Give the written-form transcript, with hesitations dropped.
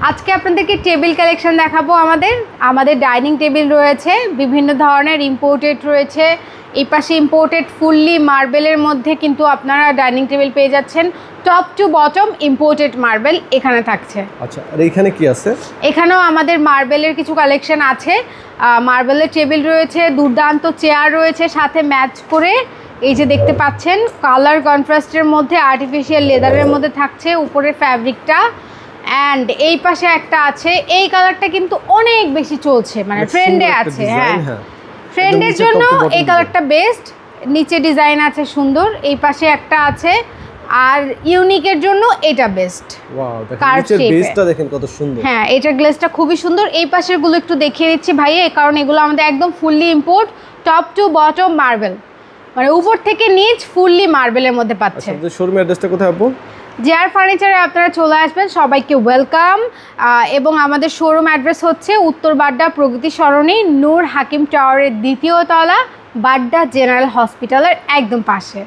আজকে আপনাদেরকে table collection দেখাবো। আমাদের ডাইনিং টেবিল রয়েছে বিভিন্ন ধরনের, ইম্পোর্টেড রয়েছে। এই পাশে ইম্পোর্টেড ফুললি মার্বেলের মধ্যে কিন্তু আপনারা ডাইনিং টেবিল পেয়ে যাচ্ছেন। Top to bottom imported marble এখানে থাকছে। আচ্ছা, আর এখানে কি আছে? এখানেও আমাদের মার্বেলের কিছু কালেকশন আছে। মার্বেলের টেবিল রয়েছে, দুর্দান্ত চেয়ার রয়েছে, সাথে ম্যাচ করে এই যে দেখতে পাচ্ছেন কালার কন্ট্রাস্টের মধ্যে আর্টিফিশিয়াল লেদারের মধ্যে থাকছে উপরের ফ্যাব্রিকটা। অ্যান্ড এই পাশে একটা আছে, এই কালারটা কিন্তু অনেক বেশি চলছে, মানে ট্রেন্ডে আছে। হ্যাঁ, ট্রেন্ডের জন্য এই কালারটা বেস্ট। নিচে ডিজাইন আছে সুন্দর। এই পাশে একটা আছে, আর ইউনিকের জন্য এটা বেস্ট। ওয়াও, দেখেন নিচের বেসটা দেখেন কত সুন্দর। হ্যাঁ, এটার গ্লেজটা খুবই সুন্দর। এই পাশের গুলো একটু দেখিয়ে দিচ্ছি ভাইয়া, কারণ এগুলো আমাদের একদম fully import, top to bottom marble, মানে উপর থেকে নিচ ফুললি মার্বেলের মধ্যে পাচ্ছেন। আপনাদের শোরুম অ্যাড্রেসটা কোথায় আপু? জেআর ফার্নিচারে আপনারা চলে আসবেন, সবাইকে ওয়েলকাম। এবং আমাদের শোরুম অ্যাড্রেস হচ্ছে উত্তর বাড্ডা প্রগতি সরণি, নূর হাকিম টাওয়ারের দ্বিতীয় তলা, বাড্ডা জেনারেল হসপিটালের একদম পাশে।